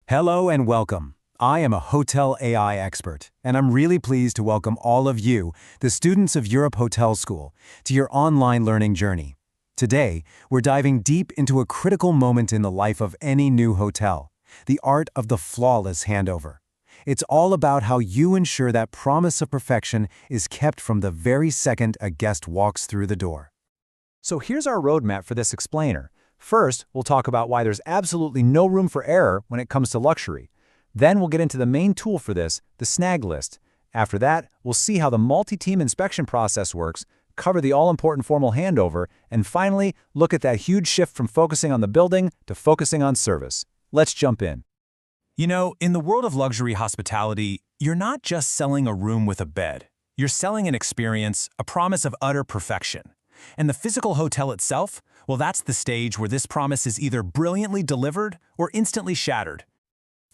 Hello and welcome. I am a hotel AI expert, and I'm really pleased to welcome all of you, the students of Europe Hotel School, to your online learning journey. Today, we're diving deep into a critical moment in the life of any new hotel, the art of the flawless handover. It's all about how you ensure that promise of perfection is kept from the very second a guest walks through the door. So here's our roadmap for this explainer. First, we'll talk about why there's absolutely no room for error when it comes to luxury. Then we'll get into the main tool for this, the Snag list. After that, we'll see how the multi-team inspection process works, cover the all-important formal handover, and finally, look at that huge shift from focusing on the building to focusing on service. Let's jump in. You know, in the world of luxury hospitality, you're not just selling a room with a bed. You're selling an experience, a promise of utter perfection. And the physical hotel itself, well, that's the stage where this promise is either brilliantly delivered or instantly shattered.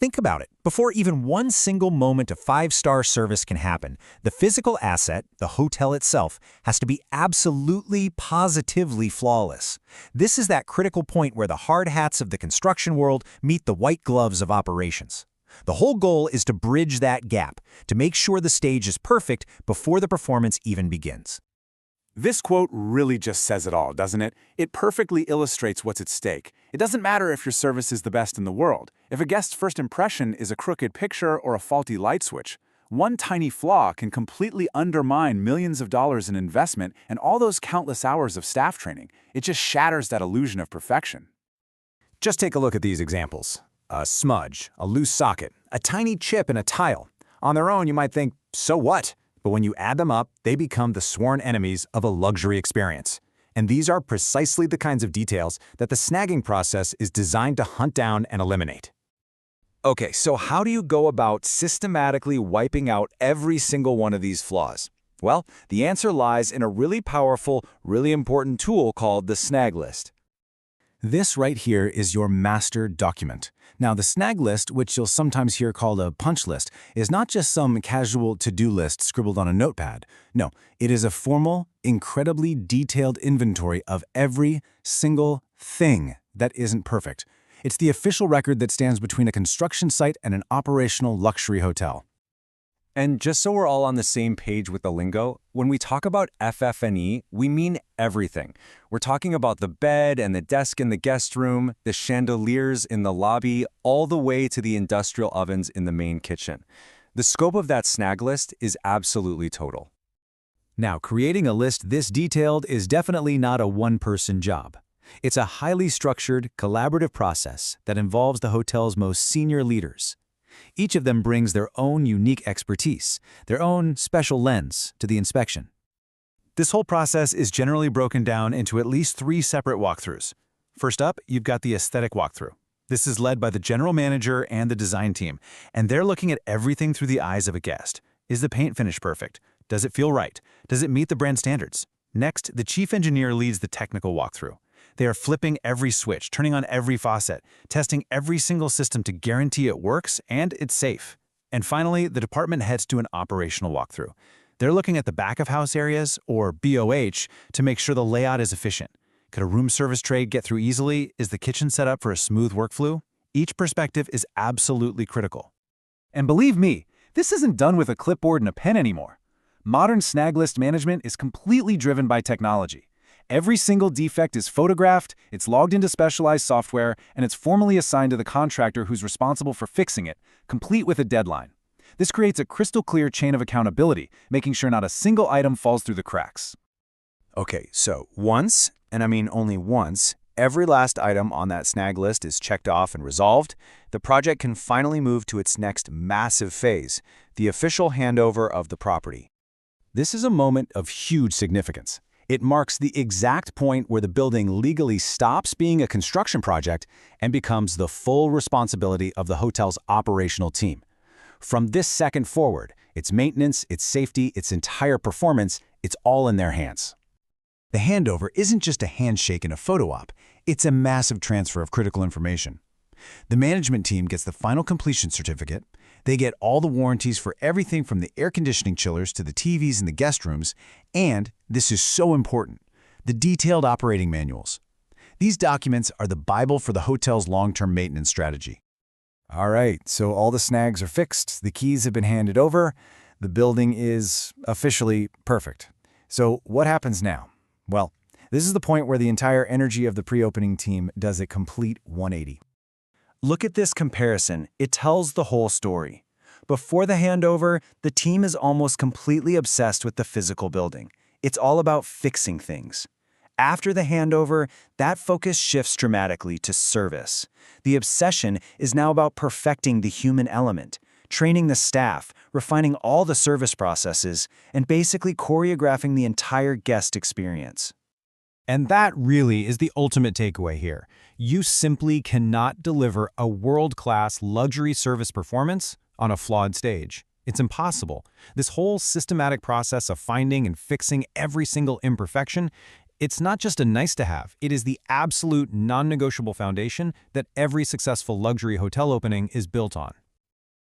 Think about it. Before even one single moment of five-star service can happen, the physical asset, the hotel itself, has to be absolutely, positively flawless. This is that critical point where the hard hats of the construction world meet the white gloves of operations. The whole goal is to bridge that gap, to make sure the stage is perfect before the performance even begins. This quote really just says it all, doesn't it? It perfectly illustrates what's at stake. It doesn't matter if your service is the best in the world. If a guest's first impression is a crooked picture or a faulty light switch, one tiny flaw can completely undermine millions of dollars in investment and all those countless hours of staff training. It just shatters that illusion of perfection. Just take a look at these examples. A smudge, a loose socket, a tiny chip in a tile. On their own, you might think, so what? But when you add them up, they become the sworn enemies of a luxury experience. And these are precisely the kinds of details that the snagging process is designed to hunt down and eliminate. Okay, so how do you go about systematically wiping out every single one of these flaws? Well, the answer lies in a really powerful, really important tool called the Snag list. This right here is your master document. Now, the Snag list, which you'll sometimes hear called a punch list, is not just some casual to-do list scribbled on a notepad. No, it is a formal, incredibly detailed inventory of every single thing that isn't perfect. It's the official record that stands between a construction site and an operational luxury hotel. And just so we're all on the same page with the lingo, when we talk about FF&E, we mean everything. We're talking about the bed and the desk in the guest room, the chandeliers in the lobby, all the way to the industrial ovens in the main kitchen. The scope of that Snag list is absolutely total. Now, creating a list this detailed is definitely not a one-person job. It's a highly structured, collaborative process that involves the hotel's most senior leaders. Each of them brings their own unique expertise, their own special lens to the inspection. This whole process is generally broken down into at least 3 separate walkthroughs. First up, you've got the aesthetic walkthrough. This is led by the general manager and the design team, and they're looking at everything through the eyes of a guest. Is the paint finish perfect? Does it feel right? Does it meet the brand standards? Next, the chief engineer leads the technical walkthrough. They are flipping every switch, turning on every faucet, testing every single system to guarantee it works and it's safe. And finally, the department heads to an operational walkthrough. They're looking at the back-of-house areas, or BOH, to make sure the layout is efficient. Could a room service trade get through easily? Is the kitchen set up for a smooth workflow? Each perspective is absolutely critical. And believe me, this isn't done with a clipboard and a pen anymore. Modern Snag list management is completely driven by technology. Every single defect is photographed, it's logged into specialized software, and it's formally assigned to the contractor who's responsible for fixing it, complete with a deadline. This creates a crystal-clear chain of accountability, making sure not a single item falls through the cracks. Okay, so once, and I mean only once, every last item on that Snag list is checked off and resolved, the project can finally move to its next massive phase, the official handover of the property. This is a moment of huge significance. It marks the exact point where the building legally stops being a construction project and becomes the full responsibility of the hotel's operational team. From this second forward, its maintenance, its safety, its entire performance, it's all in their hands. The handover isn't just a handshake and a photo op, it's a massive transfer of critical information. The management team gets the final completion certificate. They get all the warranties for everything from the air conditioning chillers to the TVs in the guest rooms, and, this is so important, the detailed operating manuals. These documents are the Bible for the hotel's long-term maintenance strategy. All right, so all the snags are fixed, the keys have been handed over, the building is officially perfect. So what happens now? Well, this is the point where the entire energy of the pre-opening team does a complete 180. Look at this comparison. It tells the whole story. Before the handover, the team is almost completely obsessed with the physical building. It's all about fixing things. After the handover, that focus shifts dramatically to service. The obsession is now about perfecting the human element, training the staff, refining all the service processes, and basically choreographing the entire guest experience. And that really is the ultimate takeaway here. You simply cannot deliver a world-class luxury service performance on a flawed stage. It's impossible. This whole systematic process of finding and fixing every single imperfection, it's not just a nice-to-have, it is the absolute non-negotiable foundation that every successful luxury hotel opening is built on.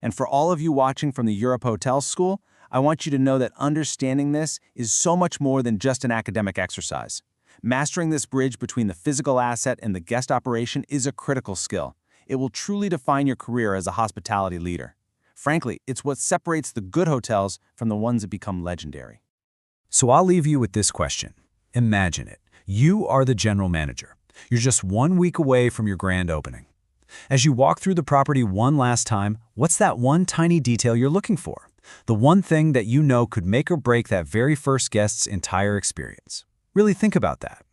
And for all of you watching from the Europe Hotel School, I want you to know that understanding this is so much more than just an academic exercise. Mastering this bridge between the physical asset and the guest operation is a critical skill. It will truly define your career as a hospitality leader. Frankly, it's what separates the good hotels from the ones that become legendary. So I'll leave you with this question. Imagine it. You are the general manager. You're just 1 week away from your grand opening. As you walk through the property one last time, what's that one tiny detail you're looking for? The one thing that you know could make or break that very first guest's entire experience. Really think about that.